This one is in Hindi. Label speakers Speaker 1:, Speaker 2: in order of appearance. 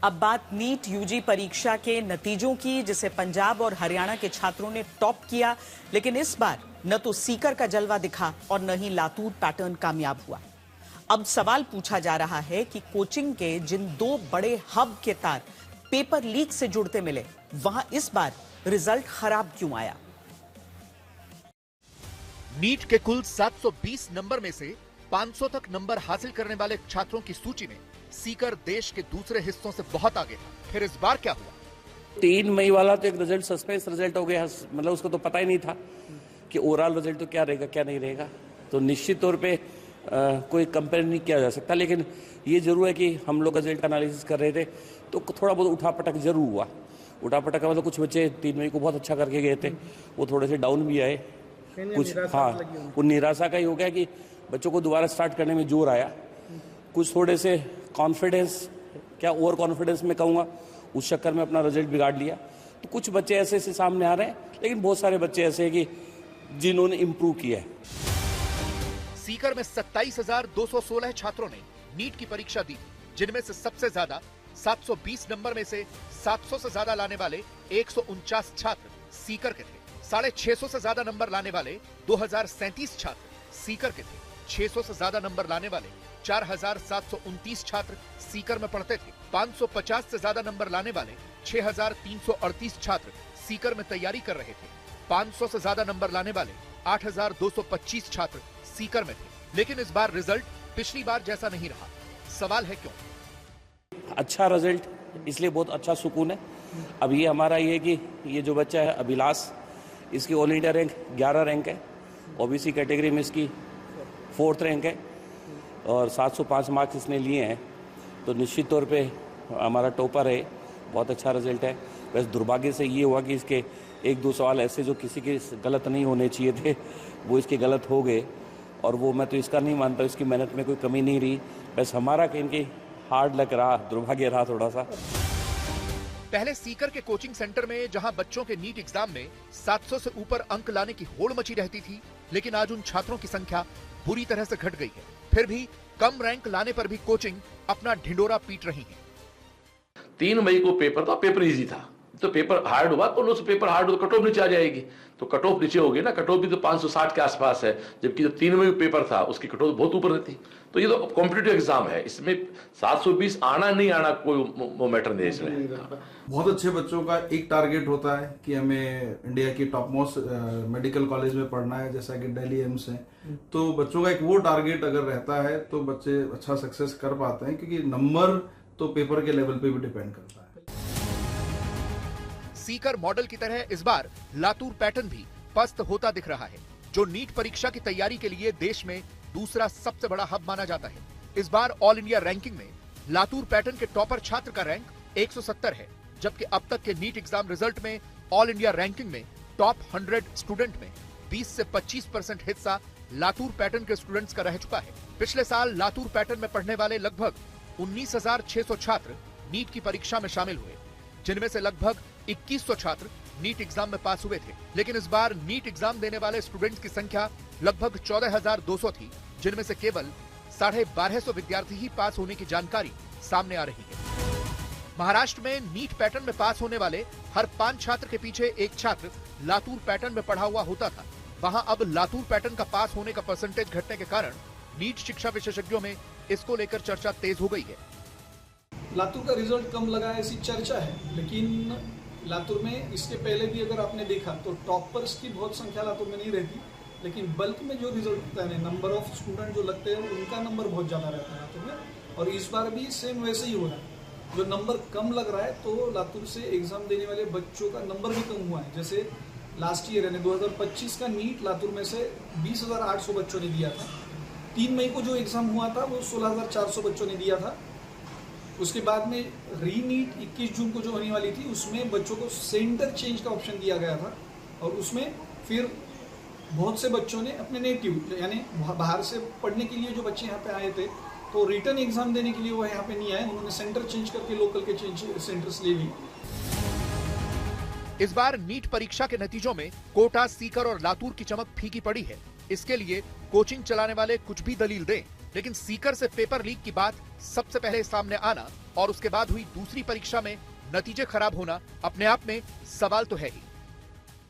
Speaker 1: अब बात नीट यूजी परीक्षा के नतीजों की, जिसे पंजाब और हरियाणा के छात्रों ने टॉप किया। लेकिन इस बार न तो सीकर का जलवा दिखा और न ही लातूर पैटर्न कामयाब हुआ। अब सवाल पूछा जा रहा है कि कोचिंग के जिन दो बड़े हब के तार पेपर लीक से जुड़ते मिले, वहां इस बार रिजल्ट खराब क्यों आया?
Speaker 2: नीट के कुल 720 नंबर में से 500 तक नंबर हासिल करने वाले छात्रों की सूची में सीकर देश के दूसरे हिस्सों से बहुत आगे था। फिर इस बार क्या हुआ?
Speaker 3: 3 मई वाला तो एक रिजल्ट सस्पेंस रिजल्ट हो गया, मतलब उसको तो पता ही नहीं था कि ओवरऑल रिजल्ट तो क्या रहेगा क्या नहीं रहेगा। तो निश्चित तौर पे कोई कंपेयर नहीं किया जा सकता, लेकिन ये जरूर है कि हम लोग रिजल्ट एनालिसिस कर रहे थे तो थोड़ा बहुत उठापटक जरूर हुआ। उठापटक का मतलब कुछ बच्चे 3 मई को बहुत अच्छा करके गए थे, वो थोड़े से डाउन भी आए कुछ। हाँ, वो निराशा का ही हो गया कि बच्चों को दोबारा स्टार्ट करने में जोर आया। कुछ थोड़े से कॉन्फिडेंस, क्या ओवर कॉन्फिडेंस में कहूँगा, उस चक्कर में अपना रिजल्ट बिगाड़ लिया। तो कुछ बच्चे ऐसे ऐसे सामने आ रहे हैं, लेकिन बहुत सारे बच्चे ऐसे हैं कि जिन्होंने इम्प्रूव किया है।
Speaker 2: सीकर में 27,216 छात्रों ने नीट की परीक्षा दी, जिनमें से सबसे ज्यादा 720 नंबर में से 700 से ज्यादा लाने वाले 149 छात्र सीकर के थे। 650 से ज्यादा नंबर लाने वाले 2037 छात्र सीकर के थे। 600 से ज्यादा नंबर लाने वाले 4,729 छात्र सीकर में पढ़ते थे। 550 से ज्यादा नंबर लाने वाले 6,338 छात्र सीकर में तैयारी कर रहे थे। 500 से ज्यादा नंबर लाने वाले 8,225 छात्र सीकर में थे। लेकिन इस बार रिजल्ट पिछली बार जैसा नहीं रहा। सवाल है क्यों?
Speaker 3: अच्छा रिजल्ट इसलिए बहुत अच्छा सुकून है। अब ये हमारा ये कि ये जो बच्चा है अभिलाष, इसकी ऑल इंडिया रैंक 11 रैंक है, ओबीसी कैटेगरी में इसकी 4th रैंक है और 705 मार्क्स इसने लिए हैं। तो निश्चित तौर पे हमारा टॉपर है, बहुत अच्छा रिजल्ट है। वैसे दुर्भाग्य से ये हुआ कि इसके 1-2 सवाल ऐसे जो किसी के गलत नहीं होने चाहिए थे, वो इसके गलत हो गए। और वो मैं तो इसका नहीं मानता, इसकी मेहनत में कोई कमी नहीं रही। बस हमारा कि इनकी हार्ड लक रहा, दुर्भाग्य रहा थोड़ा सा।
Speaker 2: पहले सीकर के कोचिंग सेंटर में जहां बच्चों के नीट एग्जाम में 700 से ऊपर अंक लाने की होड़ मची रहती थी, लेकिन आज उन छात्रों की संख्या बुरी तरह से घट गई है। फिर भी कम रैंक लाने पर भी कोचिंग अपना ढिंडोरा पीट रही है।
Speaker 4: 3 मई को पेपर था, पेपर इजी था, तो पेपर हार्ड हुआ तो लोग पेपर हार्ड हो तो कट ऑफ नीचे आ जाएगी। तो कट ऑफ नीचे होगी ना, कट ऑफ भी तो 560 के आसपास है, जबकि जो 3 मई पेपर था उसकी कट ऑफ बहुत ऊपर रहती। तो ये तो कॉम्पिटिटिव एग्जाम है, इसमें 720 आना नहीं आना कोई मैटर नहीं इसमें।
Speaker 5: बहुत अच्छे बच्चों का एक टारगेट होता है कि हमें इंडिया की टॉप मोस्ट मेडिकल कॉलेज में पढ़ना है, जैसा कि दिल्ली एम्स है। तो बच्चों का एक वो टारगेट अगर रहता है तो बच्चे अच्छा सक्सेस कर पाते हैं, क्योंकि नंबर तो पेपर के लेवल पे भी डिपेंड करता है।
Speaker 2: सीकर मॉडल की तरह इस बार लातूर पैटर्न भी पस्त होता दिख रहा है, जो नीट परीक्षा की तैयारी के लिए देश में दूसरा सबसे बड़ा हब माना जाता है। इस बार ऑल इंडिया रैंकिंग में लातूर पैटर्न के टॉपर छात्र का रैंक 170 है, जबकि अब तक के नीट एग्जाम रिजल्ट में ऑल इंडिया रैंकिंग में टॉप 100 स्टूडेंट में 20 से 25% हिस्सा लातूर पैटर्न के स्टूडेंट्स का रह चुका है। पिछले साल लातूर पैटर्न में पढ़ने वाले लगभग 19,600 छात्र नीट की परीक्षा में शामिल हुए, जिनमें से लगभग 2100 छात्र नीट एग्जाम में पास हुए थे। लेकिन इस बार नीट एग्जाम देने वाले स्टूडेंट्स की संख्या लगभग 14,200 थी, जिनमें से केवल 1250 विद्यार्थी ही पास होने की जानकारी सामने आ रही है। महाराष्ट्र में नीट पैटर्न में पास होने वाले हर 5 छात्र के पीछे एक छात्र लातूर पैटर्न में पढ़ा हुआ होता था। वहां अब लातूर पैटर्न का पास होने का परसेंटेज घटने के कारण नीट शिक्षा विशेषज्ञों में इसको लेकर चर्चा तेज हो गई है।
Speaker 6: लातूर का रिजल्ट कम लगा ऐसी चर्चा है, लेकिन लातूर में इसके पहले भी अगर आपने देखा तो टॉपर्स की बहुत संख्या लातूर में नहीं रहती, लेकिन बल्क में जो रिजल्ट होता है, नंबर ऑफ स्टूडेंट जो लगते हैं उनका नंबर बहुत ज़्यादा रहता है लातूर में। और इस बार भी सेम वैसे ही हो रहा है, जो नंबर कम लग रहा है तो लातूर से एग्जाम देने वाले बच्चों का नंबर भी कम हुआ है। जैसे लास्ट ईयर यानी 2025 का नीट लातूर में से 20,800 बच्चों ने दिया था। 3 मई को जो एग्जाम हुआ था वो 16,400 बच्चों ने दिया था। उसके बाद में री नीट 21 जून को जो होने वाली थी, उसमें बच्चों को सेंटर चेंज का ऑप्शन दिया गया था, और उसमें फिर बहुत से बच्चों ने अपने नेटिव यानी बाहर से पढ़ने के लिए जो बच्चे यहाँ पे आए थे, तो रिटर्न एग्जाम देने के लिए वो यहाँ पे नहीं आए, उन्होंने सेंटर चेंज करके लोकल के सेंटर्स ले ली।
Speaker 2: इस बार नीट परीक्षा के नतीजों में कोटा, सीकर और लातूर की चमक फीकी पड़ी है। इसके लिए कोचिंग चलाने वाले कुछ भी दलील दें, लेकिन सीकर से पेपर लीक की बात सबसे पहले सामने आना और उसके बाद हुई दूसरी परीक्षा में नतीजे खराब होना अपने आप में सवाल तो है ही।